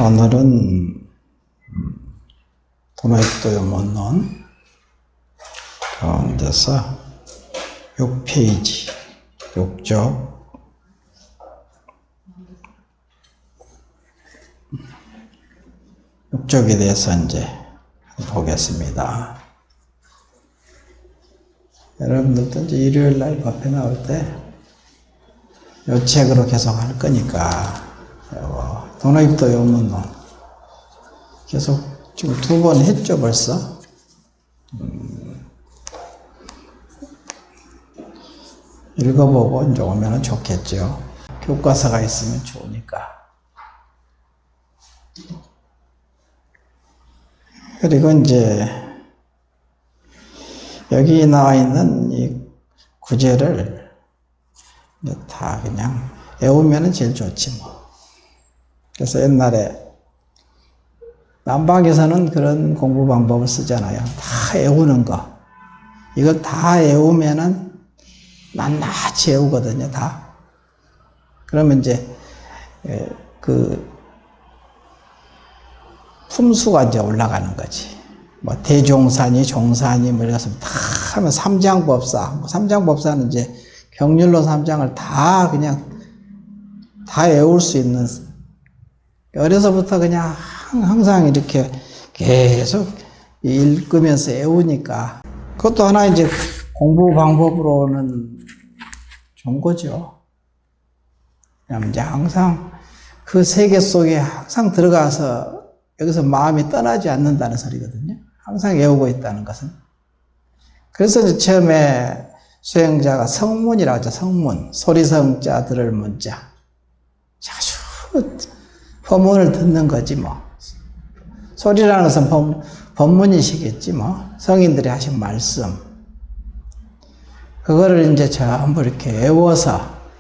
오늘은 도마익도요문론 가운데서 6페이지 6쪽 6쪽에 대해서 이제 보겠습니다. 여러분들도 이제 일요일 날 법회 나올 때 이 책으로 계속 할 거니까 도마익도요문론 계속 지금 2번 했죠 벌써. 읽어보고 이제 오면 좋겠죠. 교과서가 있으면 좋으니까. 그리고 이제 여기 나와 있는 이 구제를 다 그냥 외우면 제일 좋지 뭐. 그래서 옛날에 남방에서는 그런 공부 방법을 쓰잖아요. 다 외우는 거. 이걸 다 외우면은 낱낱이 외우거든요, 다. 그러면 이제, 품수가 이제 올라가는 거지. 뭐, 대종사니, 종사니, 뭐, 이래서 다 하면 삼장법사. 삼장법사는 이제 경률로 삼장을 다 그냥 다 외울 수 있는, 어려서부터 그냥 항상 이렇게 계속 읽으면서 외우니까 그것도 하나 이제 공부 방법으로는 좋은 거죠. 왜냐면 이제 항상 그 세계 속에 항상 들어가서 여기서 마음이 떠나지 않는다는 소리거든요. 항상 외우고 있다는 것은. 그래서 이제 처음에 수행자가 성문이라고 하죠. 성문. 소리성자 들을 문자. 자주 법문을 듣는 거지 뭐. 소리라는 것은 법문이시겠지 뭐. 성인들이 하신 말씀. 그거를 이제 전부 이렇게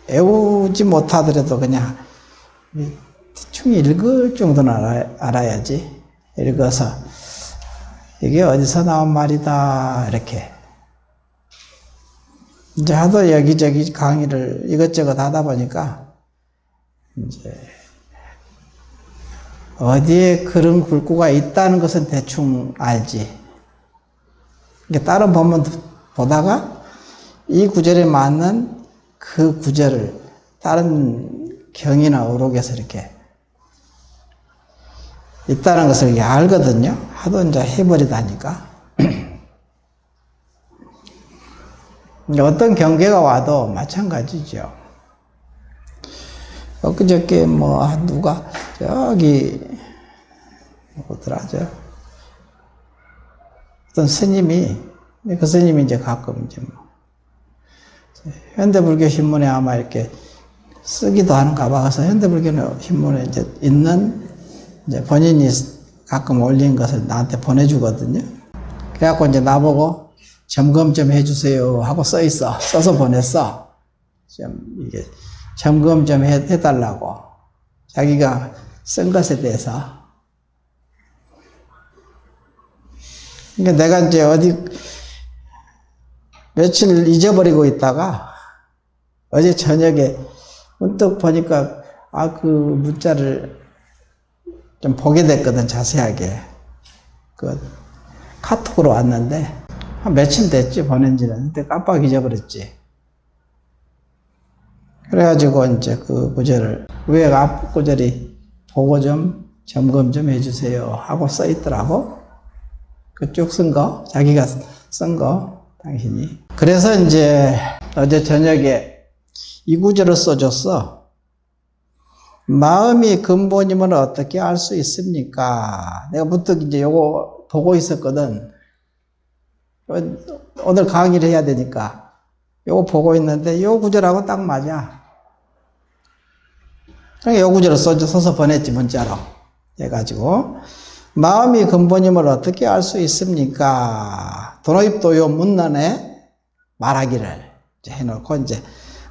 외우지 못하더라도 그냥 대충 읽을 정도는 알아야지. 읽어서 이게 어디서 나온 말이다 이렇게. 이제 하도 여기저기 강의를 이것저것 하다 보니까 이제 어디에 그런 글구가 있다는 것은 대충 알지. 다른 법문 보다가 이 구절에 맞는 그 구절을 다른 경이나 어록에서 이렇게 있다는 것을 이렇게 알거든요. 하도 이제 해버리다니까. 어떤 경계가 와도 마찬가지죠. 엊그저께 뭐 누가 저기 뭐더라 어떤 스님이 그 스님이 이제 가끔 이제 뭐 현대불교 신문에 아마 이렇게 쓰기도 하는가 봐. 그래서 현대불교 신문에 이제 있는 이제 본인이 가끔 올린 것을 나한테 보내주거든요. 그래갖고 이제 나보고 점검 좀 해주세요 하고 써서 보냈어. 좀 이게 점검 좀 해달라고. 자기가 쓴 것에 대해서. 그러니까 내가 이제 어디 며칠 잊어버리고 있다가 어제 저녁에 문득 보니까 그 문자를 좀 보게 됐거든, 자세하게. 그 카톡으로 왔는데 한 며칠 됐지, 보낸 지는. 근데 깜빡 잊어버렸지. 그래가지고 이제 그 구절을 왜 앞 구절이 보고 좀 점검 좀 해주세요 하고 써 있더라고. 그 쭉 쓴 거, 자기가 쓴 거, 당신이. 그래서 이제 어제 저녁에 이 구절을 써줬어. 마음이 근본임을 어떻게 알 수 있습니까? 내가 문득 이제 요거 보고 있었거든. 오늘 강의를 해야 되니까 요거 보고 있는데 요 구절하고 딱 맞아. 그러니까 요 구절을 써서 보냈지, 문자로 해가지고. 마음이 근본임을 어떻게 알 수 있습니까? 도노입도요 문론에 말하기를 이제 해놓고 이제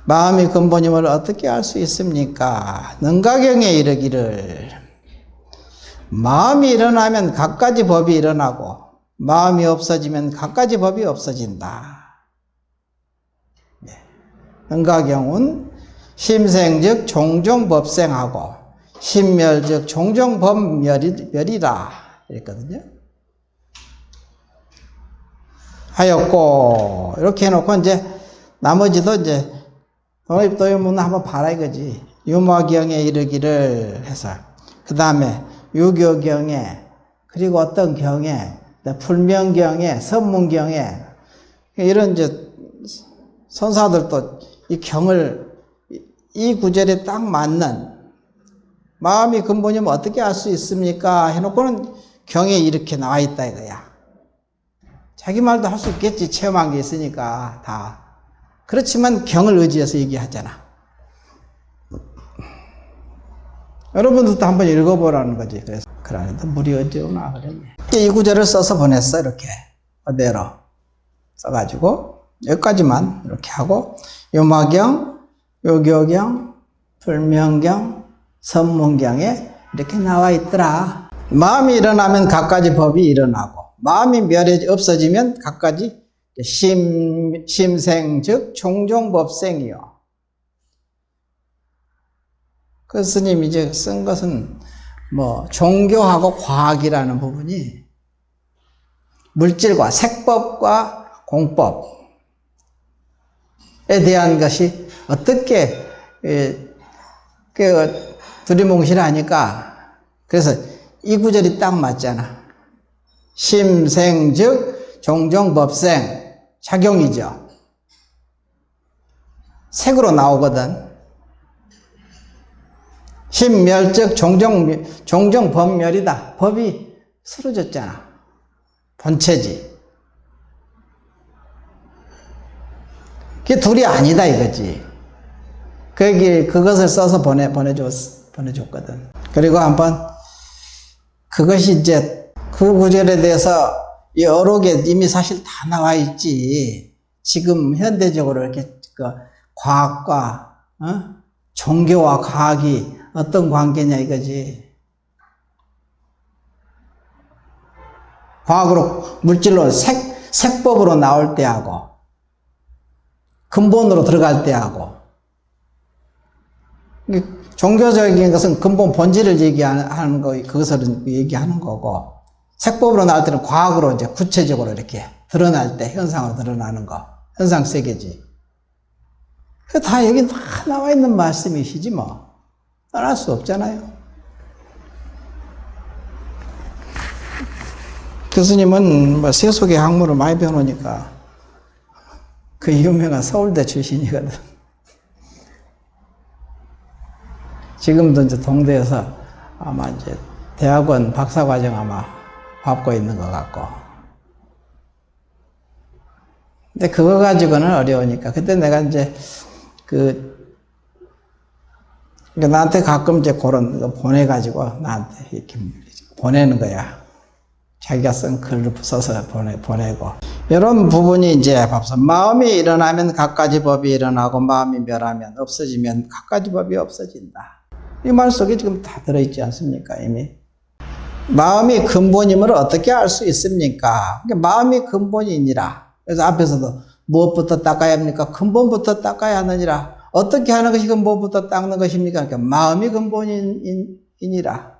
마음이 근본임을 어떻게 알 수 있습니까? 능가경에 이르기를 마음이 일어나면 갖가지 법이 일어나고 마음이 없어지면 갖가지 법이 없어진다. 능가경은 심생 즉 종종 법생하고 신멸즉 종정법멸이라 이랬거든요. 하였고 이렇게 해놓고 이제 나머지도 이제 도입문을 한번 봐라 이거지. 유마경에 이르기를 해서 그 다음에 유교경에 그리고 어떤 경에 불명경에 선문경에 이런 이제 선사들도 이 경을 이 구절에 딱 맞는 마음이 근본이면 어떻게 알 수 있습니까? 해놓고는 경에 이렇게 나와 있다 이거야. 자기 말도 할 수 있겠지. 체험한 게 있으니까 다. 그렇지만 경을 의지해서 얘기하잖아. 여러분들도 한번 읽어보라는 거지. 그래서 그러는데 물이 어디 오나 그랬네. 이 구절을 써서 보냈어. 이렇게 그대로 써가지고 여기까지만 이렇게 하고 유마경, 유교경, 불명경, 선문경에 이렇게 나와 있더라. 마음이 일어나면 갖가지 법이 일어나고 마음이 없어지면 갖가지 심생 즉 종종법생이요. 그 스님이 이제 쓴 것은 뭐 종교하고 과학이라는 부분이 물질과 색법과 공법에 대한 것이 어떻게 두리뭉실하니까 그래서 이 구절이 딱 맞잖아. 심생 즉 종종법생 작용이죠. 색으로 나오거든. 심멸 즉 종종법멸이다. 법이 쓰러졌잖아. 본체지. 그게 둘이 아니다 이거지. 그것을 써서 보내줬거든. 그리고 한번 그것이 이제 그 구절에 대해서 여러 개 이미 사실 다 나와 있지. 지금 현대적으로 이렇게 과학과 종교와 과학이 어떤 관계냐 이거지. 과학으로 물질로 색법으로 나올 때하고 근본으로 들어갈 때하고 종교적인 것은 근본 본질을 얘기하는 거, 그것을 얘기하는 거고, 색법으로 나올 때는 과학으로 이제 구체적으로 이렇게 드러날 때, 현상으로 드러나는 거, 현상 세계지. 다 여기 다 나와 있는 말씀이시지 뭐. 떠날 수 없잖아요. 교수님은 뭐 세속의 학문을 많이 배워놓으니까 그 유명한 서울대 출신이거든. 지금도 이제 동대에서 아마 이제 대학원 박사과정 아마 밟고 있는 것 같고. 근데 그거 가지고는 어려우니까. 그때 내가 이제 나한테 가끔 이제 그런 거 보내가지고 나한테 이렇게 보내는 거야. 자기가 쓴 글을 써서 보내고. 이런 부분이 이제 봐서 마음이 일어나면 갖가지 법이 일어나고 마음이 멸하면 없어지면 갖가지 법이 없어진다. 이 말 속에 지금 다 들어있지 않습니까? 이미. 마음이 근본임을 어떻게 알 수 있습니까? 마음이 근본이니라. 그래서 앞에서도 무엇부터 닦아야 합니까? 근본부터 닦아야 하느니라. 어떻게 하는 것이 근본부터 닦는 것입니까? 그러니까 마음이 근본이니라.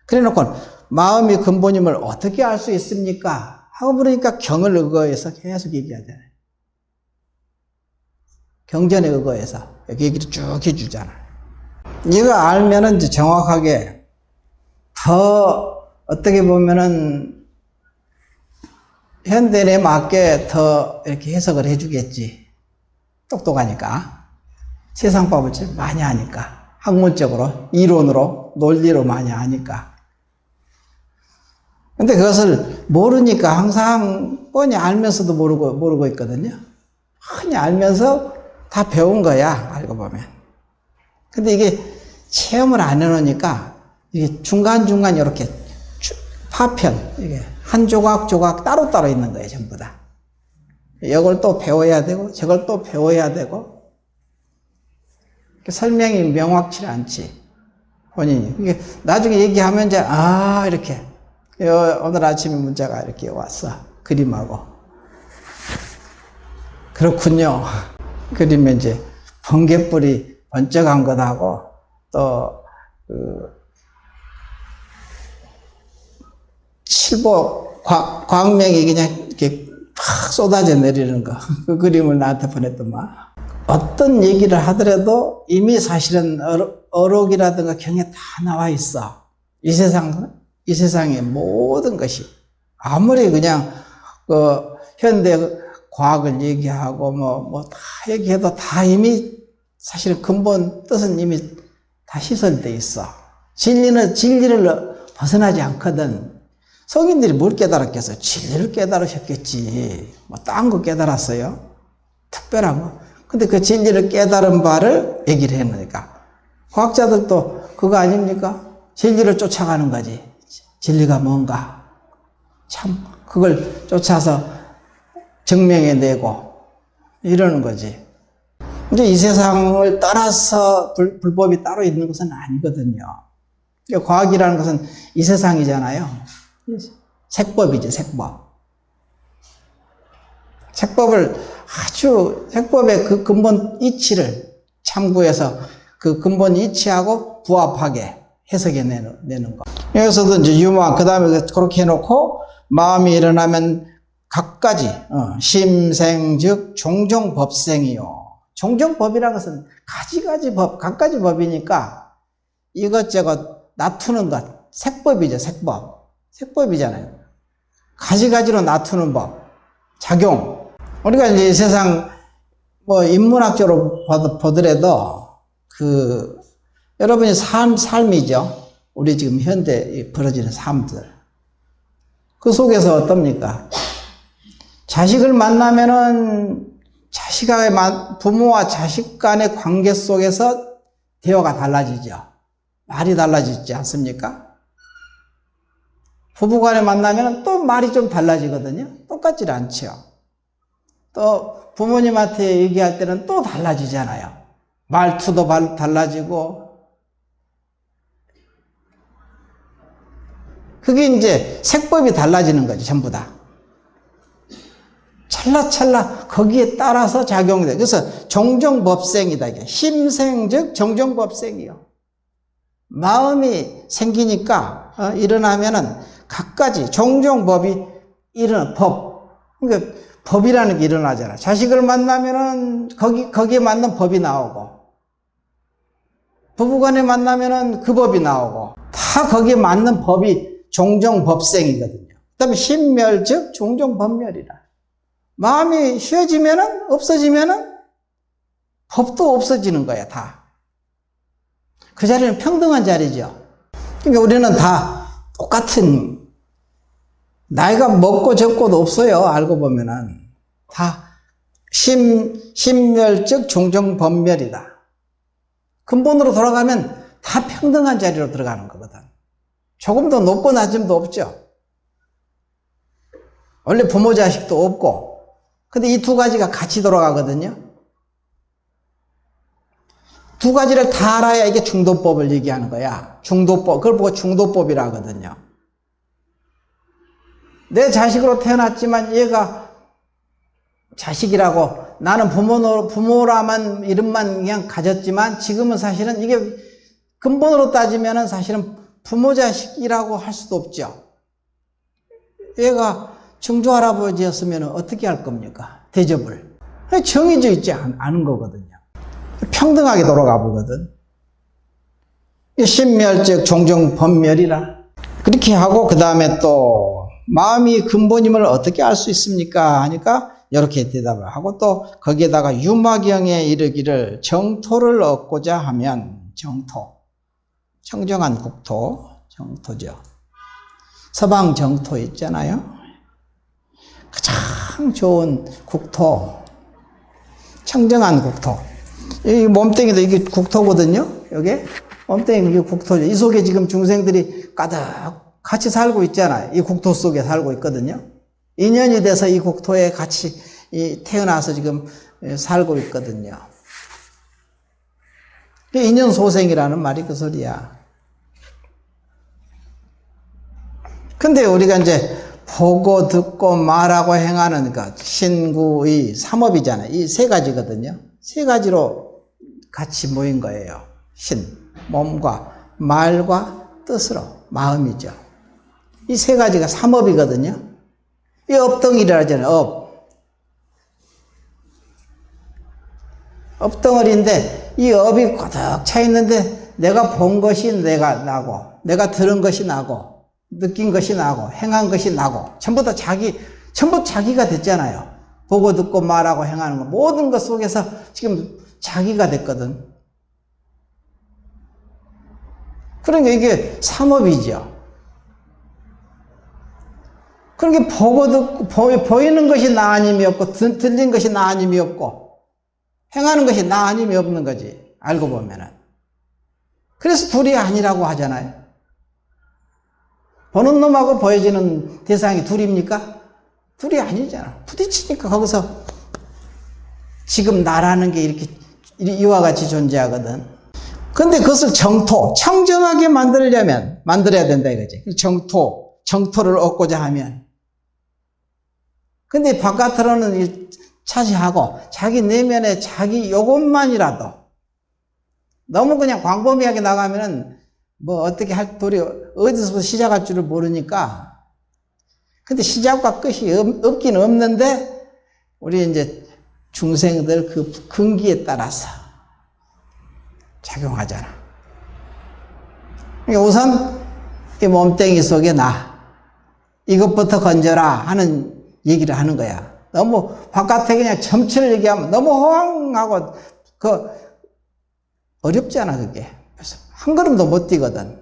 그래 놓고 마음이 근본임을 어떻게 알 수 있습니까? 하고 물으니까 경을 의거해서 계속 얘기하잖아요. 경전에 의거해서 여기 얘기를 쭉 해주잖아요. 이거 알면은 이제 정확하게 더 어떻게 보면은 현대에 맞게 더 이렇게 해석을 해주겠지. 똑똑하니까. 세상법을 제일 많이 하니까. 학문적으로, 이론으로, 논리로 많이 하니까. 근데 그것을 모르니까 항상 뻔히 알면서도 모르고 있거든요. 뻔히 알면서 다 배운 거야, 알고 보면. 근데 이게 체험을 안 해놓으니까 이게 중간중간 이렇게 파편, 이게 한 조각 따로따로 있는 거예요, 전부 다. 이걸 또 배워야 되고, 저걸 또 배워야 되고, 설명이 명확치 않지, 본인이. 이게 나중에 얘기하면 이제, 이렇게. 오늘 아침에 문자가 이렇게 왔어. 그림하고. 그렇군요. 그림에 이제 번개불이 번쩍한 것하고 또 칠보 광명이 그냥 이렇게 팍 쏟아져 내리는 거. 그 그림을 나한테 보냈더만. 어떤 얘기를 하더라도 이미 사실은 어록이라든가 경에 다 나와 있어. 이 세상의 모든 것이. 아무리 그냥, 현대 과학을 얘기하고, 다 얘기해도 다 이미 사실은 근본 뜻은 이미 다 시설되어 있어. 진리를 벗어나지 않거든. 성인들이 뭘 깨달았겠어요? 진리를 깨달으셨겠지. 딴 거 깨달았어요? 특별한 거. 근데 그 진리를 깨달은 바를 얘기를 해놓으니까. 과학자들도 그거 아닙니까? 진리를 쫓아가는 거지. 진리가 뭔가. 참, 그걸 쫓아서 증명해내고, 이러는 거지. 근데 이 세상을 떠나서 불법이 따로 있는 것은 아니거든요. 과학이라는 것은 이 세상이잖아요. 색법이지, 색법. 색법의 그 근본 이치를 참고해서 그 근본 이치하고 부합하게 해석해 내는 거. 여기서도 이제 유마, 그 다음에 그렇게 해놓고, 마음이 일어나면 각가지, 심생, 즉, 종종 법생이요. 종종 법이라는 것은 가지가지 법, 각가지 법이니까 이것저것 놔두는 것, 색법이죠, 색법. 색법이잖아요. 가지가지로 놔두는 법, 작용. 우리가 이제 이 세상, 인문학적으로 보더라도, 여러분이 삶이죠. 우리 지금 현대 벌어지는 삶들. 그 속에서 어떻습니까? 자식을 만나면은, 부모와 자식 간의 관계 속에서 대화가 달라지죠. 말이 달라지지 않습니까? 부부 간에 만나면 또 말이 좀 달라지거든요. 똑같지 않죠. 또 부모님한테 얘기할 때는 또 달라지잖아요. 말투도 달라지고. 그게 이제 색법이 달라지는 거죠, 전부 다. 찰나찰나 거기에 따라서 작용돼. 그래서 종종법생이다. 이게 심생, 즉 종종법생이요. 마음이 생기니까 일어나면은 각가지 종종법이 그러니까 법이라는 게 일어나잖아. 자식을 만나면은 거기에 맞는 법이 나오고, 부부간에 만나면은 그 법이 나오고, 다 거기에 맞는 법이 종종법생이거든요. 그 다음에 심멸, 즉 종종법멸이라. 마음이 쉬어지면은, 없어지면은 법도 없어지는 거야, 다. 그 자리는 평등한 자리죠. 그러니까 우리는 다 똑같은, 나이가 먹고 적고도 없어요. 알고 보면은. 다 심멸적 종종법멸이다. 근본으로 돌아가면 다 평등한 자리로 들어가는 거거든. 조금 더 높고 낮음도 없죠. 원래 부모 자식도 없고. 근데 이 두 가지가 같이 돌아가거든요. 두 가지를 다 알아야 이게 중도법을 얘기하는 거야. 중도법, 그걸 보고 중도법이라 하거든요. 내 자식으로 태어났지만 얘가 자식이라고, 나는 부모라만 이름만 그냥 가졌지만 지금은 사실은 이게 근본으로 따지면은 사실은 부모 자식이라고 할 수도 없죠. 얘가 증조할아버지였으면 어떻게 할 겁니까? 대접을. 정해져 있지 않은 거거든요. 평등하게 돌아가 보거든. 심멸적 종종법멸이라. 그렇게 하고, 그 다음에 또, 마음이 근본임을 어떻게 알 수 있습니까? 하니까, 이렇게 대답을 하고, 또, 거기에다가 유마경에 이르기를 정토를 얻고자 하면, 정토. 청정한 국토, 정토죠. 서방 정토 있잖아요. 가장 좋은 국토, 청정한 국토. 이 몸뚱이도 이게 국토거든요. 여기 몸뚱이 이게 국토죠. 이 속에 지금 중생들이 가득 같이 살고 있잖아요. 이 국토 속에 살고 있거든요. 인연이 돼서 이 국토에 같이 태어나서 지금 살고 있거든요. 인연소생이라는 말이 그 소리야. 근데 우리가 이제 보고 듣고 말하고 행하는 것, 신구의 삼업이잖아요. 이 세 가지거든요. 세 가지로 같이 모인 거예요. 몸과 말과 뜻으로, 마음이죠. 이 세 가지가 삼업이거든요. 이 업덩이라 하잖아요. 업덩어리인데 이 업이 고득 차 있는데 내가 본 것이 내가 나고, 내가 들은 것이 나고, 느낀 것이 나고, 행한 것이 나고, 전부 자기가 됐잖아요. 보고 듣고 말하고 행하는 거 모든 것 속에서 지금 자기가 됐거든. 그러니까 이게 삼업이죠. 그러니까 보고 듣고 보이는 것이 나 아님이 없고 들린 것이 나 아님이 없고 행하는 것이 나 아님이 없는 거지. 알고 보면은. 그래서 둘이 아니라고 하잖아요. 보는 놈하고 보여지는 대상이 둘입니까? 둘이 아니잖아. 부딪히니까 거기서 지금 나라는 게 이렇게 이와 같이 존재하거든. 근데 그것을 청정하게 만들어야 된다 이거지. 정토를 얻고자 하면. 근데 바깥으로는 차지하고 자기 내면에 자기 요것만이라도 너무 그냥 광범위하게 나가면은 뭐 어떻게 할 돌이 어디서부터 시작할 줄을 모르니까. 근데 시작과 끝이 없긴 없는데 우리 이제 중생들 그 근기에 따라서 작용하잖아. 그러니까 우선 이 몸뚱이 속에 이것부터 건져라 하는 얘기를 하는 거야. 너무 바깥에 그냥 점치를 얘기하면 너무 호황하고 어렵잖아 그게. 그래서 한 걸음도 못 뛰거든.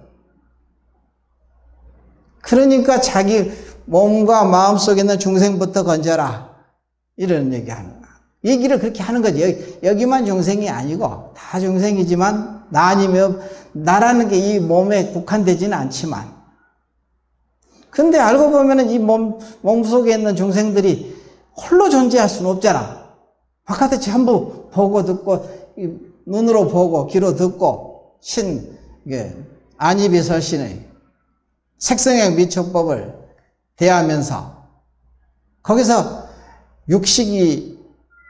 그러니까 자기 몸과 마음 속에 있는 중생부터 건져라 이런 얘기를 그렇게 하는 거지. 여기만 중생이 아니고 다 중생이지만 나 아니면 나라는 게 이 몸에 국한되지는 않지만, 근데 알고 보면은 이 몸 속에 있는 중생들이 홀로 존재할 수는 없잖아. 바깥에 전부 보고 듣고 눈으로 보고 귀로 듣고 안이비설신의 색성의 미촉법을 대하면서 거기서 육식이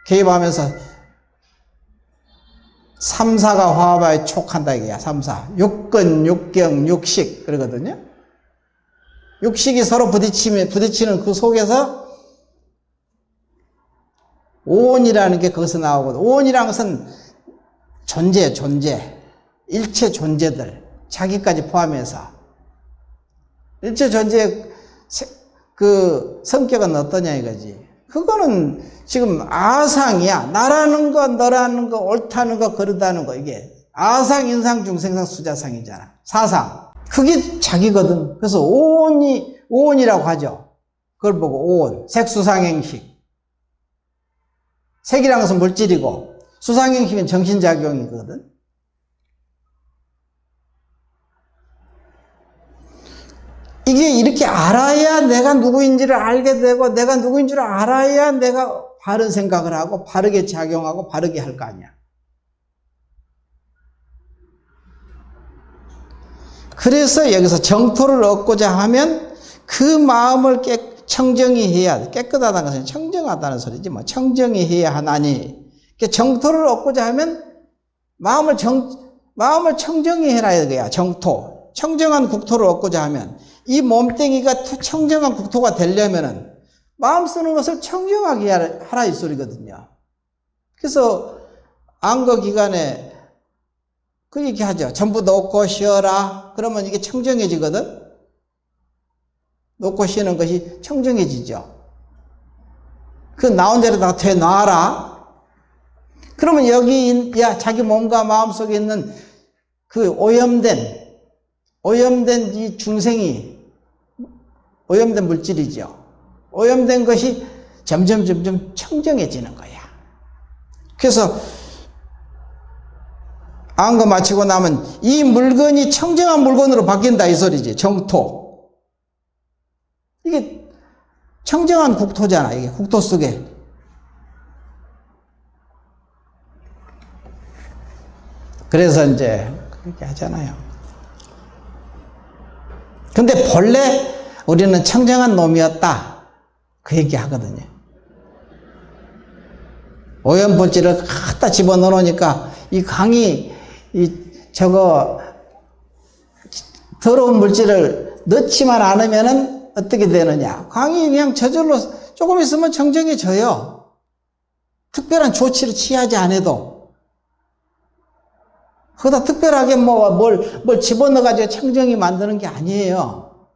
개입하면서 삼사가 화합하여 촉한다 이게야. 삼사 육근, 육경, 육식 그러거든요. 육식이 서로 부딪히는 그 속에서 오온이라는 게 거기서 나오거든. 오온이라는 것은 존재 일체 존재들 자기까지 포함해서 일체 존재의 그 성격은 어떠냐 이거지. 그거는 지금 아상이야. 나라는 거, 너라는 거, 옳다는 거, 그르다는 거, 이게 아상, 인상, 중생상, 수자상이잖아. 사상. 그게 자기거든. 그래서 오온이라고 하죠. 그걸 보고 오온. 색수상행식. 색이라는 것은 물질이고 수상행식은 정신작용이거든. 이게 이렇게 알아야 내가 누구인지를 알게 되고, 내가 누구인 줄 알아야 내가 바른 생각을 하고 바르게 작용하고 바르게 할 거 아니야. 그래서 여기서 정토를 얻고자 하면 그 마음을 청정히 해야 돼. 깨끗하다는 것은 청정하다는 소리지 뭐. 청정히 해야 하나니. 정토를 얻고자 하면 마음을 청정히 해라 이거야. 정토. 청정한 국토를 얻고자 하면 이 몸뚱이가 청정한 국토가 되려면은 마음 쓰는 것을 청정하게 하라 이 소리거든요. 그래서 안거기간에 그 얘기 하죠. 전부 놓고 쉬어라. 그러면 이게 청정해지거든. 놓고 쉬는 것이 청정해지죠. 그 나온 자리에다가 되놔라. 그러면 여기 자기 몸과 마음 속에 있는 그 오염된 이 중생이 오염된 물질이죠. 오염된 것이 점점 청정해지는 거야. 그래서 안거 마치고 나면 이 물건이 청정한 물건으로 바뀐다 이 소리지. 정토. 이게 청정한 국토잖아. 이게 국토 속에. 그래서 이제 그렇게 하잖아요. 근데 본래 우리는 청정한 놈이었다. 그 얘기 하거든요. 오염물질을 갖다 집어넣으니까 이 강이 저거 더러운 물질을 넣지만 않으면은 어떻게 되느냐? 강이 그냥 저절로 조금 있으면 청정해져요. 특별한 조치를 취하지 않아도. 거기다 특별하게 뭘 집어넣어가지고 청정이 만드는 게 아니에요.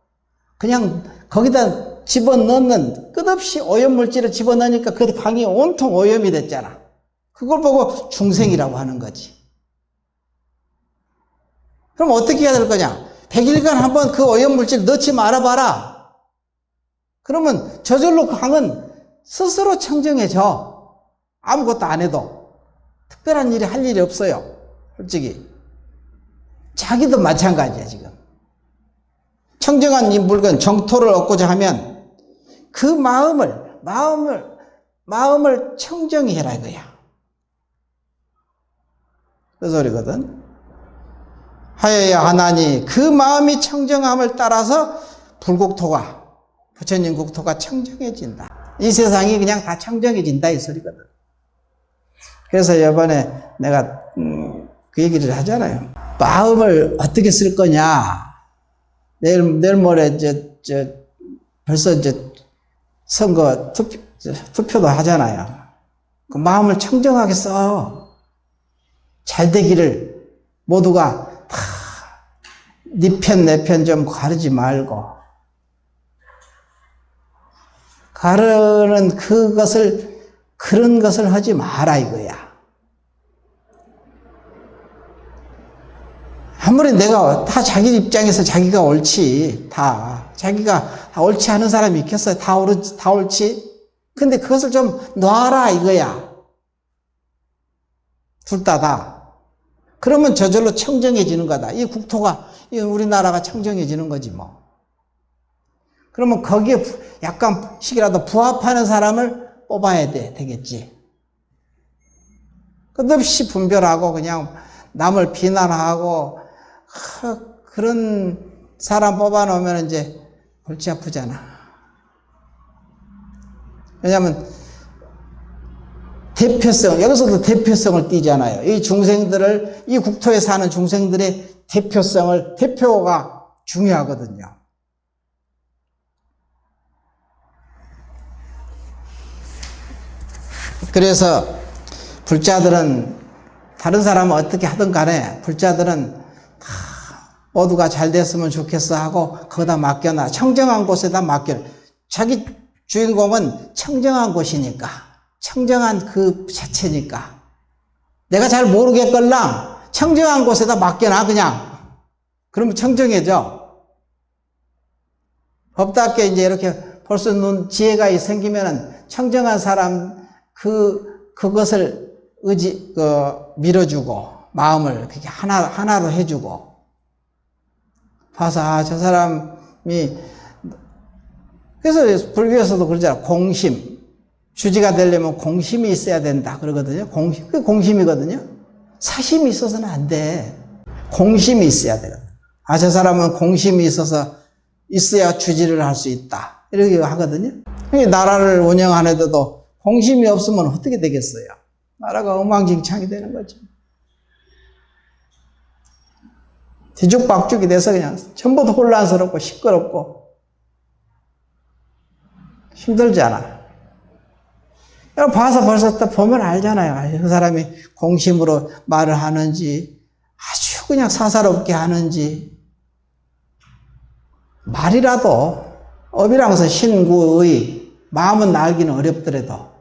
그냥 거기다 집어넣는, 끝없이 오염물질을 집어넣으니까 그 강이 온통 오염이 됐잖아. 그걸 보고 중생이라고 하는 거지. 그럼 어떻게 해야 될 거냐? 100일간 한번 그 오염물질 넣지 말아봐라. 그러면 저절로 강은 스스로 청정해져. 아무것도 안 해도. 특별한 일이 할 일이 없어요. 솔직히. 자기도 마찬가지야, 지금. 청정한 이 물건, 정토를 얻고자 하면 그 마음을 청정히 해라 이거야. 그 소리거든. 하여야 하나니 그 마음이 청정함을 따라서 불국토가, 부처님 국토가 청정해진다. 이 세상이 그냥 다 청정해진다 이 소리거든. 그래서 이번에 내가 그 얘기를 하잖아요. 마음을 어떻게 쓸 거냐. 내일 모레 벌써 선거 투표도 하잖아요. 그 마음을 청정하게 써. 잘 되기를 모두가 다 네 편 내 편 좀 가르지 말고 가르는 그런 것을 하지 마라 이거야. 아무리 내가 다 자기 입장에서 자기가 옳지, 자기가 옳지 않은 사람이 있겠어요? 다 옳지? 근데 그것을 좀 놔라 이거야. 둘 다. 그러면 저절로 청정해지는 거다. 이 국토가, 이 우리나라가 청정해지는 거지 뭐. 그러면 거기에 약간씩이라도 부합하는 사람을 뽑아야 되겠지. 끝없이 분별하고 그냥 남을 비난하고 그런 사람 뽑아놓으면 이제 골치 아프잖아. 왜냐하면 대표성, 여기서도 대표성을 띠잖아요. 이 중생들을, 이 국토에 사는 중생들의 대표가 중요하거든요. 그래서 불자들은 다른 사람은 어떻게 하든 간에 불자들은 다 모두가 잘 됐으면 좋겠어 하고 거기다 맡겨놔. 청정한 곳에다 맡겨. 자기 주인공은 청정한 곳이니까. 청정한 그 자체니까. 내가 잘 모르겠걸랑 청정한 곳에다 맡겨놔 그냥. 그러면 청정해져. 법답게 이제 이렇게 볼 수 있는 지혜가 생기면은 청정한 사람 그것을 밀어주고 마음을 그렇게 하나로 해주고 봐서 저 사람이 그래서 불교에서도 그러잖아. 공심. 주지가 되려면 공심이 있어야 된다 그러거든요. 그게 공심이거든요. 사심이 있어서는 안 돼. 공심이 있어야 되거든. 저 사람은 공심이 있어야 주지를 할 수 있다. 이렇게 하거든요. 나라를 운영하는데도 공심이 없으면 어떻게 되겠어요? 나라가 엉망진창이 되는 거죠. 뒤죽박죽이 돼서 그냥 전부 다 혼란스럽고 시끄럽고 힘들잖아. 봐서 벌써 또 보면 알잖아요. 그 사람이 공심으로 말을 하는지 아주 그냥 사사롭게 하는지 말이라도 업이랑서 신구의 마음은 나기는 어렵더라도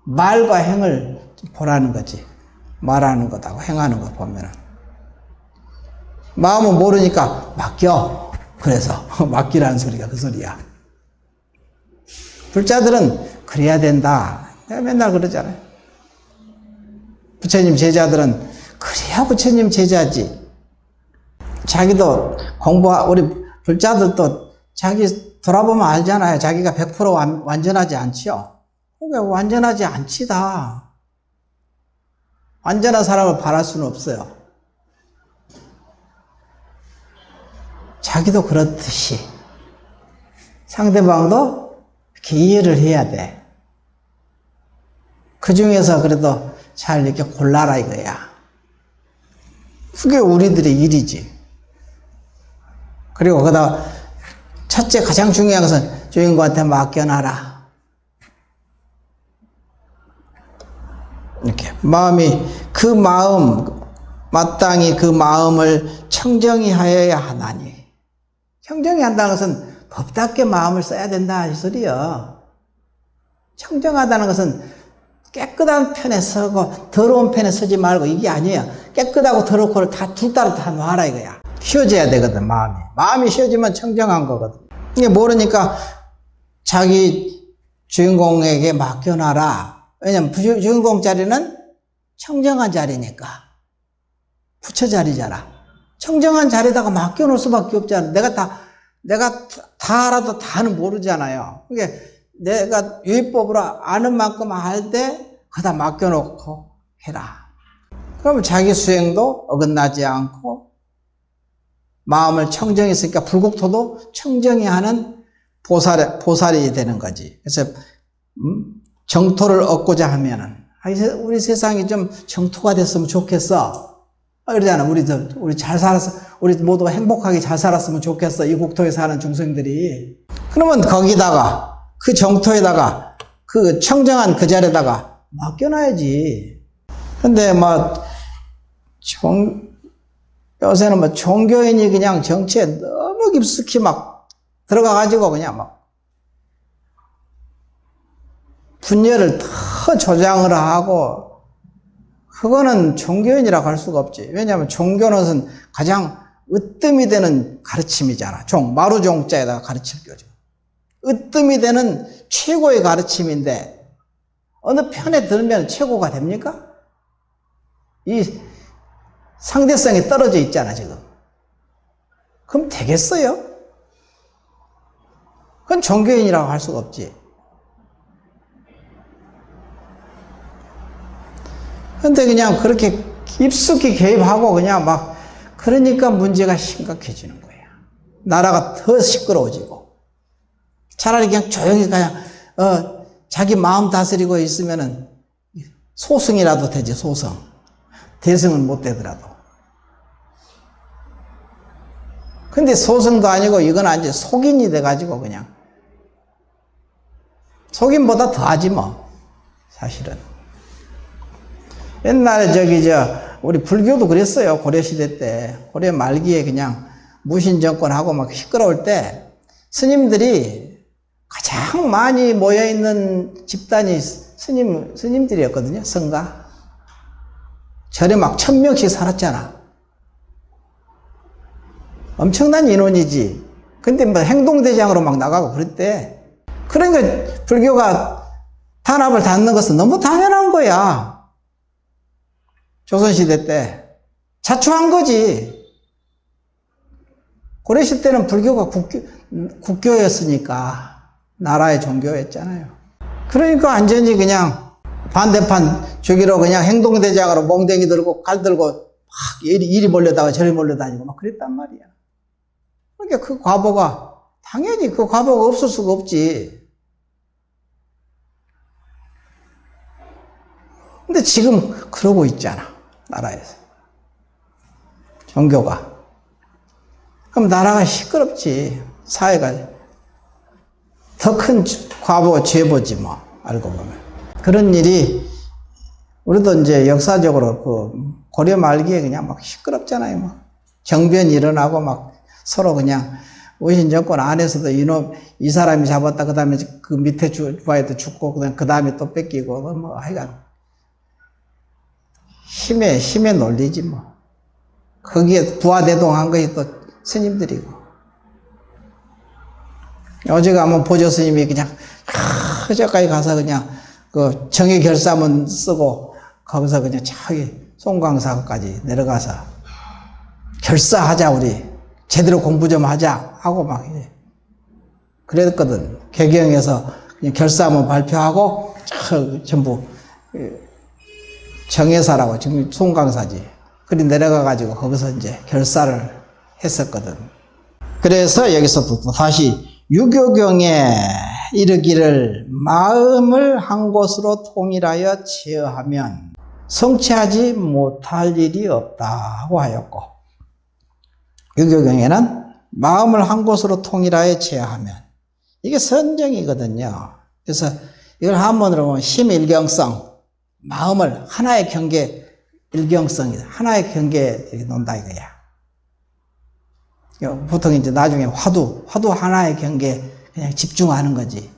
말과 행을 보라는 거지. 말하는 것하고 행하는 거 보면은 마음은 모르니까 맡겨. 그래서 맡기라는 소리가 그 소리야. 불자들은 그래야 된다. 내가 맨날 그러잖아요. 부처님 제자들은 그래야 부처님 제자지. 자기도 우리 불자들도 자기 돌아보면 알잖아요. 자기가 100% 완전하지 않지요. 그러니까 완전하지 않지다. 완전한 사람을 바랄 수는 없어요. 자기도 그렇듯이 상대방도 이렇게 이해를 해야 돼. 그 중에서 그래도 잘 이렇게 골라라 이거야. 그게 우리들의 일이지. 그리고 그다음 첫째 가장 중요한 것은 주인공한테 맡겨놔라. 이렇게 그 마음 마땅히 그 마음을 청정히 하여야 하나니. 청정히 한다는 것은 법답게 마음을 써야 된다 이 소리요. 청정하다는 것은 깨끗한 편에 서고 더러운 편에 서지 말고 이게 아니에요. 깨끗하고 더럽고를 다 둘 따로 다 놔라 이거야. 휘어져야 되거든 마음이 휘어지면 청정한 거거든. 이게 모르니까 자기 주인공에게 맡겨놔라. 왜냐면 주인공 자리는 청정한 자리니까. 부처 자리잖아. 청정한 자리에다가 맡겨놓을 수밖에 없잖아. 내가 다 알아도 다는 모르잖아요. 그러니까 내가 유의법으로 아는 만큼 알 때 그다 맡겨놓고 해라. 그러면 자기 수행도 어긋나지 않고 마음을 청정히 했으니까 불국토도 청정히 하는 보살이 되는 거지. 그래서 정토를 얻고자 하면은 우리 세상이 좀 정토가 됐으면 좋겠어. 그러잖아. 우리 잘 살았어. 우리 모두가 행복하게 잘 살았으면 좋겠어. 이 국토에 사는 중생들이. 그러면 거기다가 그 정토에다가 그 청정한 그 자리에다가 맡겨놔야지. 근데 요새는 종교인이 그냥 정치에 너무 깊숙이 막 들어가가지고 그냥 분열을 더 조장을 하고, 그거는 종교인이라고 할 수가 없지. 왜냐하면 종교는 가장 으뜸이 되는 가르침이잖아. 마루종자에다가 가르칠 거죠. 으뜸이 되는 최고의 가르침인데 어느 편에 들으면 최고가 됩니까? 이 상대성이 떨어져 있잖아 지금. 그럼 되겠어요? 그건 종교인이라고 할 수가 없지. 근데 그냥 그렇게 깊숙이 개입하고 그냥 그러니까 문제가 심각해지는 거야. 나라가 더 시끄러워지고. 차라리 그냥 조용히 그냥 자기 마음 다스리고 있으면은 소승이라도 되지. 소승. 대승은 못 되더라도. 근데 소승도 아니고 이건 아니지. 속인이 돼가지고 그냥 속인보다 더하지 사실은. 옛날에 우리 불교도 그랬어요. 고려시대 때. 고려 말기에 그냥 무신정권하고 시끄러울 때 스님들이 가장 많이 모여있는 집단이 스님들이었거든요. 성가. 절에 1000명씩 살았잖아. 엄청난 인원이지. 근데 행동대장으로 나가고 그랬대. 그러니까 불교가 탄압을 받는 것은 너무 당연한 거야. 조선시대 때 자초한 거지. 고려시대 때는 불교가 국교였으니까 나라의 종교였잖아요. 그러니까 완전히 그냥 반대판 주기로 그냥 행동대장으로 몽댕이 들고 칼 들고 이리 몰려다가 저리 몰려다니고 그랬단 말이야. 그러니까 그 과보가 당연히 그 과보가 없을 수가 없지. 근데 지금 그러고 있잖아. 나라에서. 종교가. 그럼 나라가 시끄럽지. 사회가. 더 큰 과보, 죄보지 알고 보면. 그런 일이 우리도 이제 역사적으로 고려 말기에 그냥 시끄럽잖아요. 정변이 일어나고 서로 그냥 원신정권 안에서도 이 사람이 잡았다. 그 다음에 그 밑에 주파에도 죽고, 그 다음에 또 뺏기고, 하여간. 힘의 논리지 거기에 부하대동한 것이 또 스님들이고. 어제 가면 보조 스님이 그냥 저까지 가서 그냥 그 정의 결사문 쓰고 거기서 그냥 저기 송광사까지 내려가서 결사하자, 우리 제대로 공부 좀 하자 하고 그랬거든. 개경에서 그냥 결사문 발표하고 전부 정회사라고, 지금 송광사지. 그리 내려가가지고 거기서 이제 결사를 했었거든. 그래서 여기서 또 다시 유교경에 이르기를 마음을 한 곳으로 통일하여 제어하면 성취하지 못할 일이 없다고 하였고, 유교경에는 마음을 한 곳으로 통일하여 제어하면. 이게 선정이거든요. 그래서 이걸 한문으로 보면 힘일경성, 마음을 하나의 경계, 일경성이다. 하나의 경계에 놓는다 이거야. 보통 이제 나중에 화두 하나의 경계에 그냥 집중하는 거지.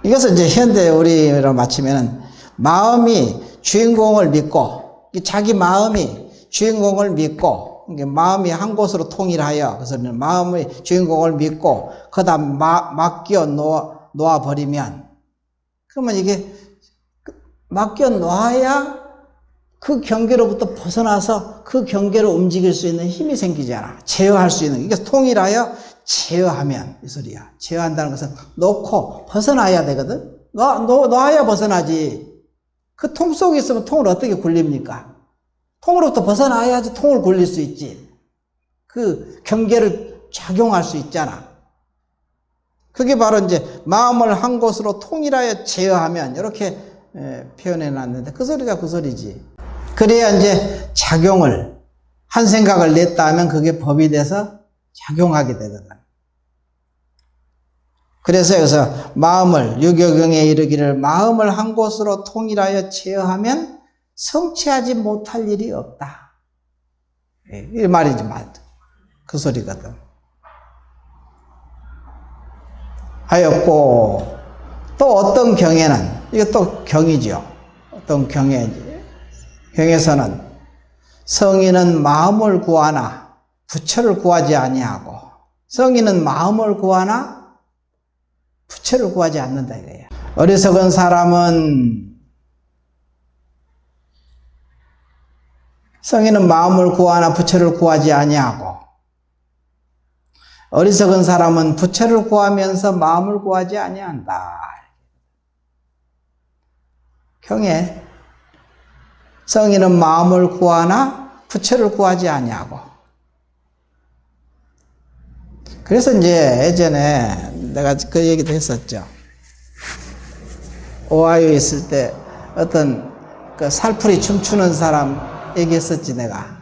이것은 이제 현대 우리로 맞추면은 마음이 주인공을 믿고, 자기 마음이 주인공을 믿고, 마음이 한 곳으로 통일하여, 그래서 마음의 주인공을 믿고, 그다 맡겨 놓아버리면, 그러면 이게 맡겨 놓아야 그 경계로부터 벗어나서 그 경계로 움직일 수 있는 힘이 생기잖아. 제어할 수 있는. 이게 통일하여 제어하면, 이 소리야. 제어한다는 것은 놓고 벗어나야 되거든? 놓아야 벗어나지. 그 통 속에 있으면 통을 어떻게 굴립니까? 통으로부터 벗어나야지 통을 굴릴 수 있지. 그 경계를 작용할 수 있잖아. 그게 바로 이제 마음을 한 곳으로 통일하여 제어하면, 이렇게 표현해 놨는데, 그 소리가 그 소리지. 그래야 이제 작용을, 한 생각을 냈다 하면 그게 법이 돼서 작용하게 되거든. 그래서 여기서 마음을, 유교경에 이르기를 마음을 한 곳으로 통일하여 제어하면 성취하지 못할 일이 없다. 이 말이지, 그 소리거든. 하였고, 또 어떤 경에는, 이게 또 경이죠. 어떤 경에서는 성인은 마음을 구하나 부처를 구하지 아니하고, 성인은 마음을 구하나 부처를 구하지 않는다 이거예요. 어리석은 사람은, 성인은 마음을 구하나 부처를 구하지 아니하고, 어리석은 사람은 부처를 구하면서 마음을 구하지 아니한다. 경에 성인은 마음을 구하나 부처를 구하지 아니하고. 그래서 이제 예전에 내가 그 얘기도 했었죠. 오하이오에 있을 때 어떤 그 살풀이 춤추는 사람 얘기했었지, 내가.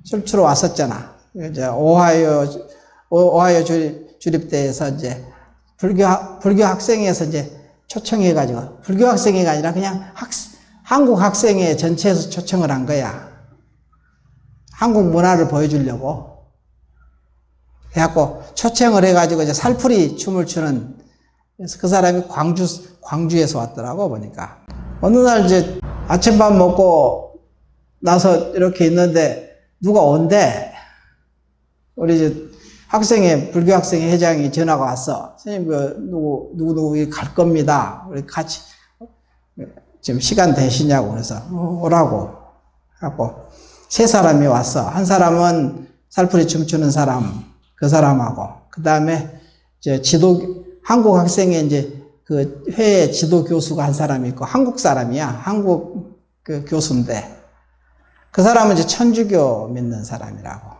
춤추러 왔었잖아. 이제 오하이오 주립대에서 이제 불교 학생회에서 이제 초청해가지고, 불교 학생회가 아니라 그냥 한국 학생회 전체에서 초청을 한 거야. 한국 문화를 보여주려고. 해갖고 초청을 해가지고 이제 살풀이 춤을 추는, 그래서 그 사람이 광주에서 왔더라고, 보니까. 어느 날 이제 아침밥 먹고 나서 이렇게 있는데 누가 온대. 우리 이제 불교 학생회 회장이 전화가 왔어. 선생님, 누구 갈 겁니다. 우리 같이, 지금 시간 되시냐고. 그래서, 오라고. 하고, 세 사람이 왔어. 한 사람은 살풀이 춤추는 사람, 그 사람하고, 그 다음에, 한국 학생회 이제 그 회의 지도 교수가 한 사람이 있고, 한국 사람이야. 한국 그 교수인데, 그 사람은 이제 천주교 믿는 사람이라고.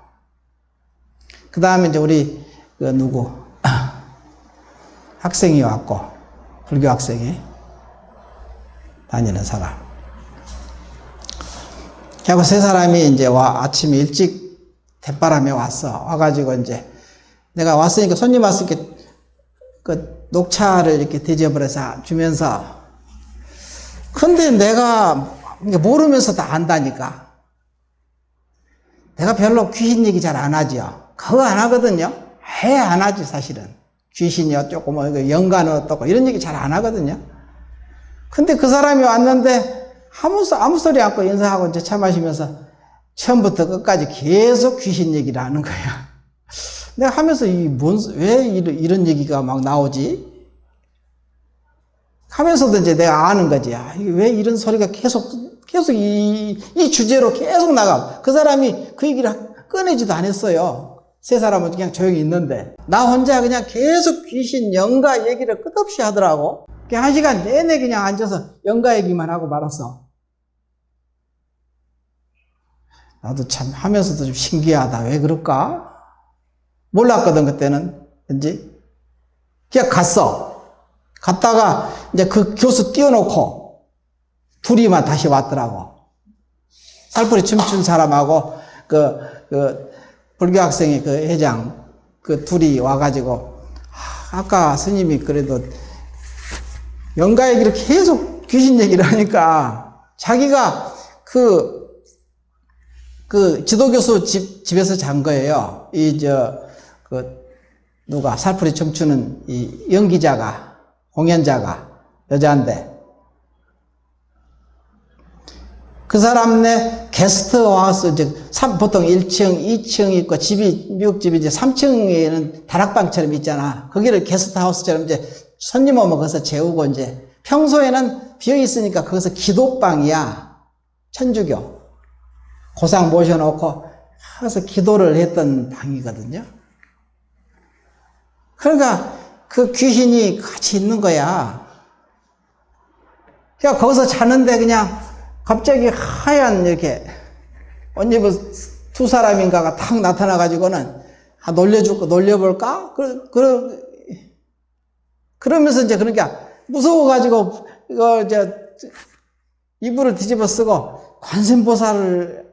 그 다음에 이제 우리, 학생이 왔고, 불교 학생이 다니는 사람. 그리고 세 사람이 이제 아침에 일찍 대바람에 왔어. 와가지고 이제 내가 왔으니까, 손님 왔으니까 그 녹차를 이렇게 대접을 해서 주면서, 근데 내가 모르면서 다 안다니까. 내가 별로 귀신 얘기 잘 안 하죠. 그거 안 하거든요. 해 안 하지, 사실은. 귀신이 어쩌고, 영가는 어떻고, 이런 얘기 잘 안 하거든요. 근데 그 사람이 왔는데, 아무 소리 않고 인사하고 이제 차 마시면서, 처음부터 끝까지 계속 귀신 얘기를 하는 거야. 내가 하면서, 왜 이런 얘기가 막 나오지? 하면서도 이제 내가 아는 거지. 이게 왜 이런 소리가 계속 이 주제로 계속 나가. 그 사람이 그 얘기를 꺼내지도 않았어요. 세 사람은 그냥 조용히 있는데, 나 혼자 그냥 계속 귀신, 영가 얘기를 끝없이 하더라고. 그냥 1시간 내내 그냥 앉아서 영가 얘기만 하고 말았어. 나도 참 하면서도 좀 신기하다. 왜 그럴까? 몰랐거든, 그때는. 왠지. 그냥 갔어. 갔다가 이제 그 교수 띄워놓고 둘이만 다시 왔더라고. 살풀이 춤춘 사람하고 불교 학생의 그 회장, 그 둘이 와가지고, 아까 스님이 그래도 영가 얘기를 계속 귀신 얘기를 하니까 자기가 지도교수 집에서 잔 거예요. 누가 살풀이 춤추는 이 연기자가, 공연자가, 여자인데. 그 사람네 게스트하우스, 보통 1층, 2층 있고 미국 집이 이제 3층에는 다락방처럼 있잖아. 거기를 게스트하우스처럼 이제 손님 오면 거기서 재우고 이제 평소에는 비어 있으니까 거기서 기도방이야. 천주교. 고상 모셔놓고 거기서 기도를 했던 방이거든요. 그러니까 그 귀신이 같이 있는 거야. 그러니까 거기서 자는데 그냥 갑자기 하얀 이렇게 옷 입은 두 사람인가가 탁 나타나가지고는 놀려볼까? 그러면서 이제 그러니까 무서워가지고 이불을 뒤집어 쓰고 관세음보살을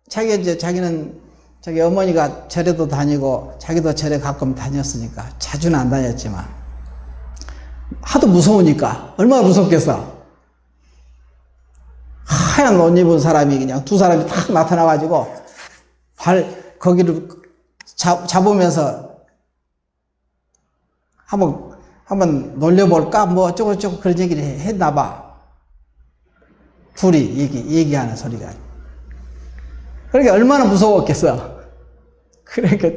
자기는 자기 어머니가 절에도 다니고 자기도 절에 가끔 다녔으니까 자주는 안 다녔지만 하도 무서우니까 얼마나 무섭겠어. 하얀 옷 입은 사람이 그냥 두 사람이 탁 나타나가지고 거기를 잡으면서 한번 놀려볼까? 뭐 어쩌고저쩌고 그런 얘기를 했나봐. 둘이 얘기하는 소리가. 그러니까 얼마나 무서웠겠어. 그러니까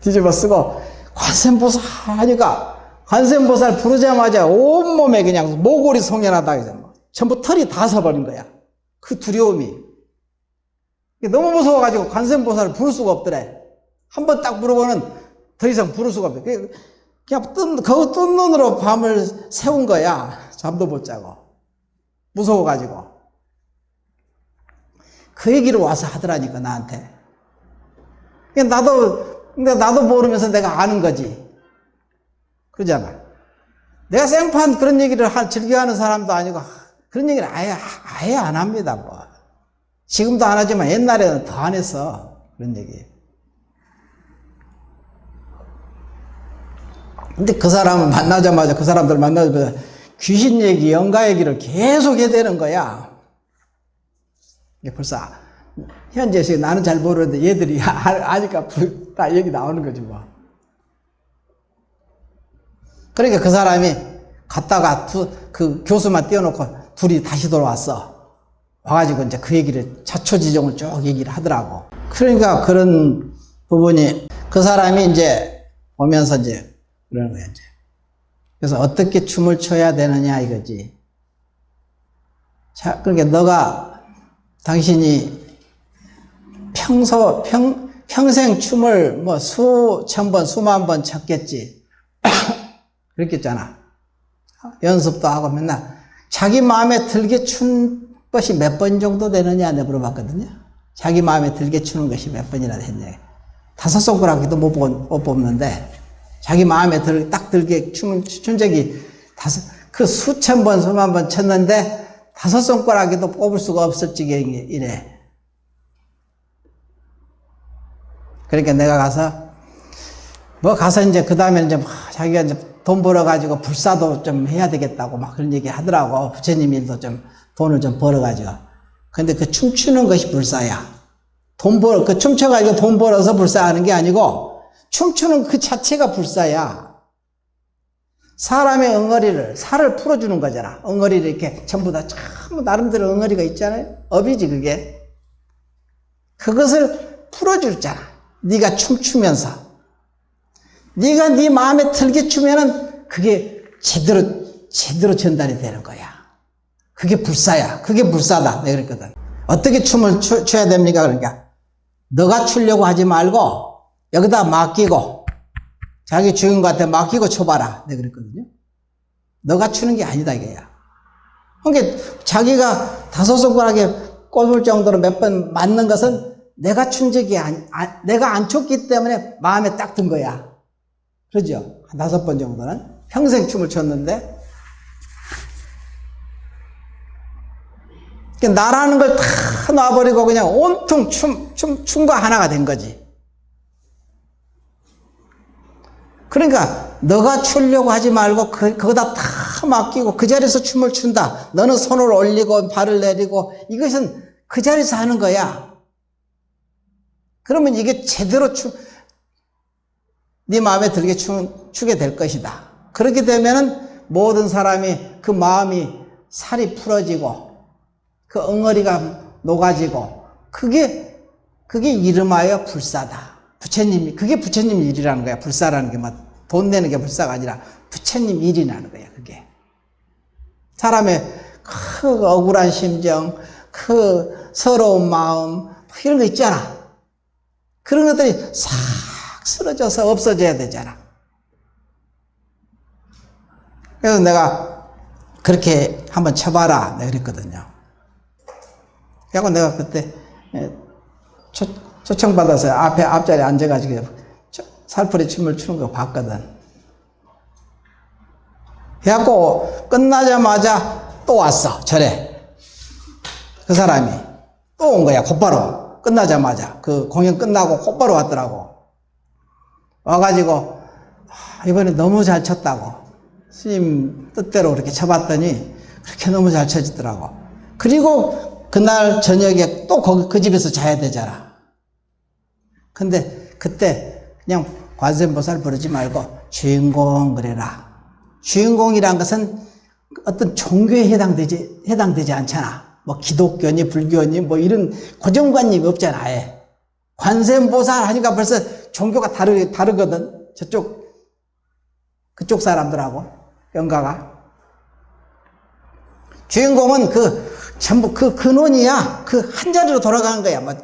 뒤집어 쓰고 관세음보살 하니까 관세음보살 부르자마자 온몸에 그냥 모골이 송연하다 그래서 전부 털이 다 서버린 거야. 그 두려움이. 너무 무서워가지고 관세음보살을 부를 수가 없더래. 한번 딱 부르고는 더 이상 부를 수가 없대. 그냥 거기 뜬 눈으로 밤을 새운 거야. 잠도 못 자고. 무서워가지고. 그 얘기를 와서 하더라니까, 나한테. 나도 모르면서 내가 아는 거지. 그러잖아. 내가 생판 그런 얘기를 즐겨하는 사람도 아니고, 그런 얘기를 아예 안 합니다, 뭐. 지금도 안 하지만 옛날에는 더 안 했어. 그런 얘기. 근데 그 사람을 만나자마자, 그 사람들 만나자마자 귀신 얘기, 영가 얘기를 계속 해대는 거야. 벌써, 현재 나는 잘 모르는데 얘들이 아니까 다 얘기 나오는 거지, 뭐. 그러니까 그 사람이 갔다가 그 교수만 띄워놓고 둘이 다시 돌아왔어. 와가지고 이제 그 얘기를 자초지종을 쭉 얘기를 하더라고. 그러니까 그런 부분이 그 사람이 이제 오면서 이제 그러는 거야, 이제. 그래서 어떻게 춤을 춰야 되느냐 이거지. 자, 그러니까 당신이 평생 춤을 뭐 수천 번, 수만 번 췄겠지. 그랬겠잖아. 연습도 하고 맨날. 자기 마음에 들게 춘 것이 몇 번 정도 되느냐 내가 물어봤거든요. 자기 마음에 들게 추는 것이 몇 번이나 됐냐. 5손가락도 못 뽑는데 자기 마음에 딱 들게 춘 적이 그 수천 번, 수만 번 쳤는데 5손가락에도 뽑을 수가 없을 지경이 이래. 그러니까 내가 가서 이제 그 다음에 이제 자기가 이제 돈 벌어가지고 불사도 좀 해야 되겠다고 막 그런 얘기 하더라고. 부처님 일도 좀 돈을 좀 벌어가지고. 근데 그 춤추는 것이 불사야. 그 춤춰가지고 돈 벌어서 불사하는 게 아니고 춤추는 그 자체가 불사야. 사람의 엉어리를, 살을 풀어주는 거잖아. 엉어리를 이렇게 전부 다 참 나름대로 엉어리가 있잖아요. 업이지 그게. 그것을 풀어주잖아. 네가 춤추면서. 네가 네 마음에 들게 추면은 그게 제대로 전달이 되는 거야. 그게 불사야. 그게 불사다. 내가 그랬거든. 어떻게 춤을 춰야 됩니까? 그러니까 너가 추려고 하지 말고 여기다 맡기고 자기 주인공한테 맡기고 춰봐라. 내가 그랬거든요. 너가 추는 게 아니다 이거야. 그러니까 자기가 5손가락에 꼽을 정도로 몇 번 맞는 것은 내가 춘 적이 내가 안 췄기 때문에 마음에 딱 든 거야. 그러죠? 한 5번 정도는 평생 춤을 췄는데 나라는 걸 다 놔버리고 그냥 온통 춤과 하나가 된 거지. 그러니까 너가 추려고 하지 말고 그거다 다 맡기고 그 자리에서 춤을 춘다. 너는 손을 올리고 발을 내리고 이것은 그 자리에서 하는 거야. 그러면 이게 제대로 네 마음에 들게 추게 될 것이다. 그렇게 되면은 모든 사람이 그 마음이 살이 풀어지고 그 엉어리가 녹아지고 그게 이름하여 불사다. 부처님이 그게 부처님 일이라는 거야. 불사라는 게 막 돈 내는 게 불사가 아니라 부처님 일이라는 거야. 그게 사람의 그 억울한 심정, 그 서러운 마음 이런 거 있잖아. 그런 것들이 싹 쓰러져서 없어져야 되잖아. 그래서 내가 그렇게 한번 쳐봐라 내가 그랬거든요. 그래서 내가 그때 초청받아서 앞자리에 앉아가지고 살풀이 춤을 추는 거 봤거든. 그래갖고 끝나자마자 또 왔어 절에. 그 사람이 또 온 거야. 곧바로 끝나자마자 그 공연 끝나고 곧바로 왔더라고. 와가지고 이번에 너무 잘 쳤다고 스님 뜻대로 그렇게 쳐봤더니 그렇게 너무 잘 쳐지더라고. 그리고 그날 저녁에 또 그 집에서 자야 되잖아. 근데 그때 그냥 관세음보살 부르지 말고 주인공 그래라. 주인공이란 것은 어떤 종교에 해당되지 않잖아. 뭐 기독교니 불교니 뭐 이런 고정관념이 없잖아. 아예. 관세음보살 하니까 벌써 종교가 다르거든. 그쪽 사람들하고 연가가. 주인공은 전부 그 근원이야. 그 한 자리로 돌아가는 거야. 뭐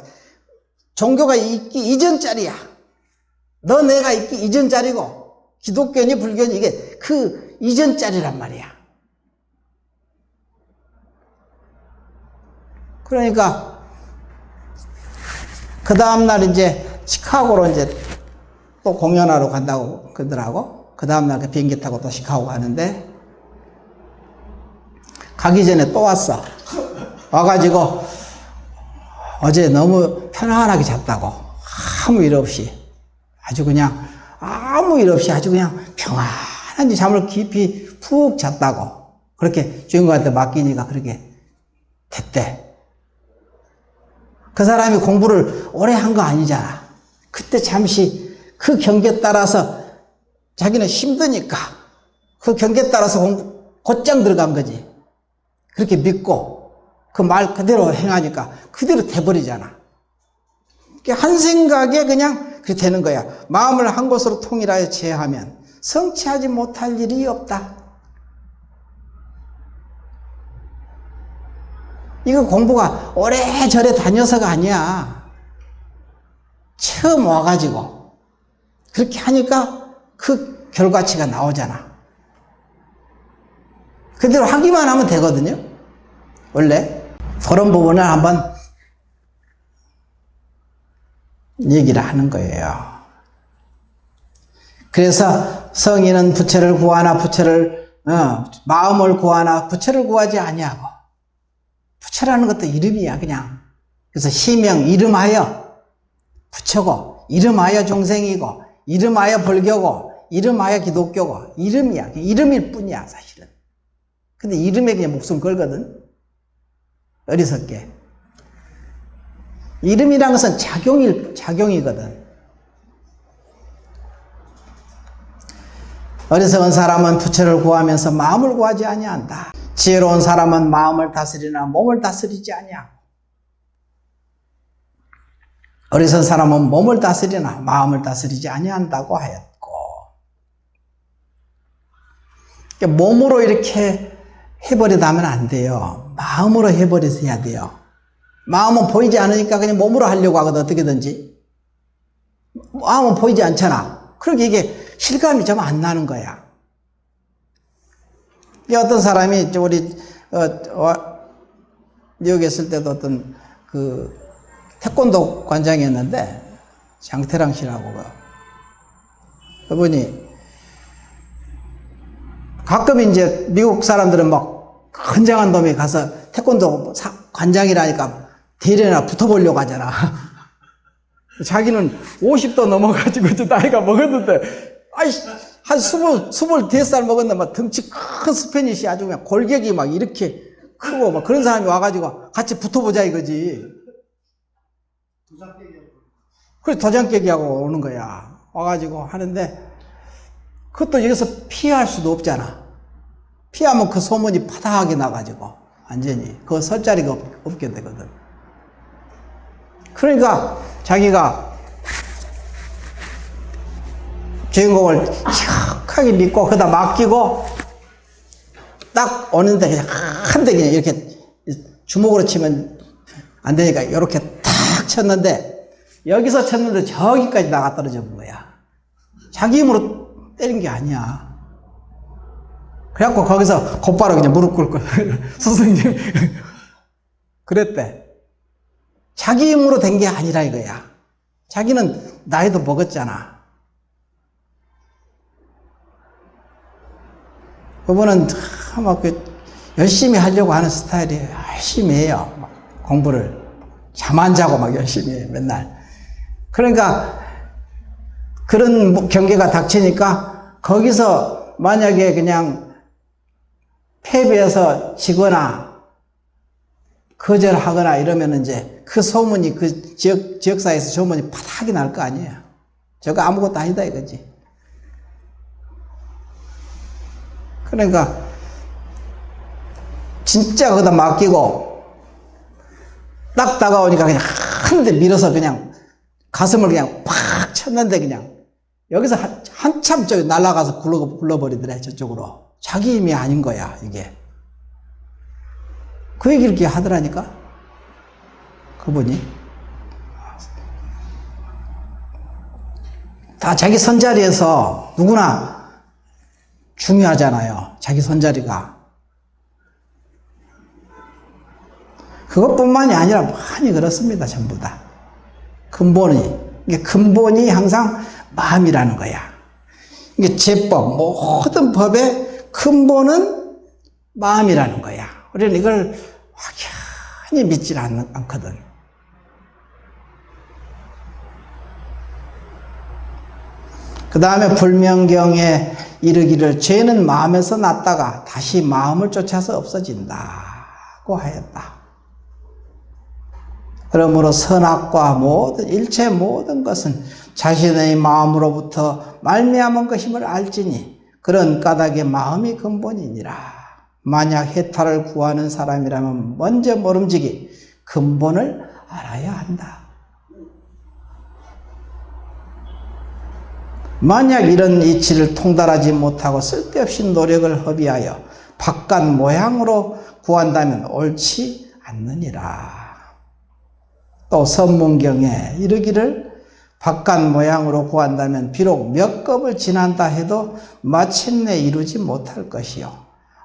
종교가 있기 이전 자리야. 너 내가 있기 이전 자리고 기독교니 불교니 이게 그 이전 자리란 말이야. 그러니까 그 다음날 이제 시카고로 이제 또 공연하러 간다고 그러더라고. 그 다음날 그 비행기 타고 또 시카고 가는데 가기 전에 또 왔어. 와가지고 어제 너무 편안하게 잤다고. 아무 일 없이. 아주 그냥 아무 일 없이 아주 그냥 평안한 잠을 깊이 푹 잤다고. 그렇게 주인공한테 맡기니까 그렇게 됐대. 그 사람이 공부를 오래 한 거 아니잖아. 그때 잠시 그 경계에 따라서 자기는 힘드니까 그 경계에 따라서 곧장 들어간 거지. 그렇게 믿고 그 말 그대로 행하니까 그대로 돼버리잖아. 한 생각에 그냥 그렇게 되는 거야. 마음을 한 곳으로 통일하여 제하면 성취하지 못할 일이 없다. 이거 공부가 오래전에 다녀서가 아니야. 처음 와가지고 그렇게 하니까 그 결과치가 나오잖아. 그대로 하기만 하면 되거든요. 원래 그런 부분을 한번 얘기를 하는 거예요. 그래서 성인은 부처를 구하나 마음을 구하나 부처를 구하지 아니하고. 부처라는 것도 이름이야 그냥. 그래서 시명 이름하여 부처고 이름하여 중생이고 이름하여 불교고 이름하여 기독교고 이름이야. 이름일 뿐이야 사실은. 근데 이름에 그냥 목숨 걸거든. 어리석게. 이름이란 것은 작용이거든. 어리석은 사람은 부처를 구하면서 마음을 구하지 아니한다. 지혜로운 사람은 마음을 다스리나 몸을 다스리지 아니하고. 어리석은 사람은 몸을 다스리나 마음을 다스리지 아니한다고 하였고. 그러니까 몸으로 이렇게 해버리다 하면 안 돼요. 마음으로 해버려서 해야 돼요. 마음은 보이지 않으니까 그냥 몸으로 하려고 하거든, 어떻게든지. 마음은 보이지 않잖아. 그러니까 이게 실감이 좀 안 나는 거야. 어떤 사람이, 우리, 뉴욕에 있을 때도 어떤 태권도 관장이었는데, 장태랑 씨라고. 그분이, 가끔 이제 미국 사람들은 막, 건장한 놈이 가서 태권도 관장이라니까 대련이나 붙어보려고 하잖아. 자기는 50도 넘어가지고 이제 나이가 먹었는데, 아이씨, 한 24살 먹었는데 막 덩치 큰 스페니시 아주 그냥 골격이 막 이렇게 크고 막 그런 사람이 와가지고 같이 붙어보자 이거지. 그래서 도장 깨기하고 오는 거야. 와가지고 하는데, 그것도 여기서 피할 수도 없잖아. 피하면 그 소문이 파다하게 나가지고, 완전히. 그거 설 자리가 없게 되거든. 그러니까 자기가 주인공을 시원하게 믿고 거기다 맡기고, 딱 오는데 그냥 한 대 그냥 이렇게 주먹으로 치면 안 되니까 이렇게 탁 쳤는데, 여기서 쳤는데 저기까지 나가 떨어져 본 거야. 자기 힘으로 때린 게 아니야. 그래갖고 거기서 곧바로 그냥 무릎 꿇고 선생님 그랬대. 자기 힘으로 된 게 아니라 이거야. 자기는 나이도 먹었잖아. 그분은 막 열심히 하려고 하는 스타일이에요. 열심히 해요. 막 공부를 잠 안 자고 막 열심히 해요. 맨날. 그러니까 그런 경계가 닥치니까 거기서 만약에 그냥 패배해서 지거나 거절하거나 이러면 이제 그 소문이 그 지역사회에서 소문이 파닥이 날 거 아니에요. 저거 아무것도 아니다 이거지. 그러니까 진짜 거기다 맡기고 딱 다가오니까 그냥 한 대 밀어서 그냥 가슴을 그냥 팍 쳤는데 그냥 여기서 한참 저기 날아가서 굴러버리더래 저쪽으로. 자기 힘이 아닌 거야 이게. 그 얘기를 이렇게 하더라니까 그분이. 다 자기 선자리에서 누구나 중요하잖아요. 자기 선자리가. 그것뿐만이 아니라 많이 그렇습니다. 전부 다. 이게 근본이 항상 마음이라는 거야. 이게 제법, 모든 법의 근본은 마음이라는 거야. 우리는 이걸 확연히 믿질 않거든. 그 다음에 불명경에 이르기를 죄는 마음에서 났다가 다시 마음을 쫓아서 없어진다고 하였다. 그러므로 선악과 일체 모든 것은 자신의 마음으로부터 말미암은 것임을 알지니 그런 까닭의 마음이 근본이니라. 만약 해탈을 구하는 사람이라면 먼저 모름지기 근본을 알아야 한다. 만약 이런 이치를 통달하지 못하고 쓸데없이 노력을 허비하여 바깥 모양으로 구한다면 옳지 않느니라. 또 선문경에 이르기를 바깥 모양으로 구한다면 비록 몇 겁을 지난다 해도 마침내 이루지 못할 것이요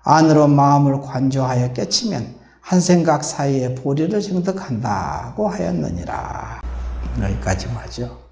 안으로 마음을 관조하여 깨치면 한 생각 사이에 보리를 정득한다고 하였느니라. 여기까지 하죠.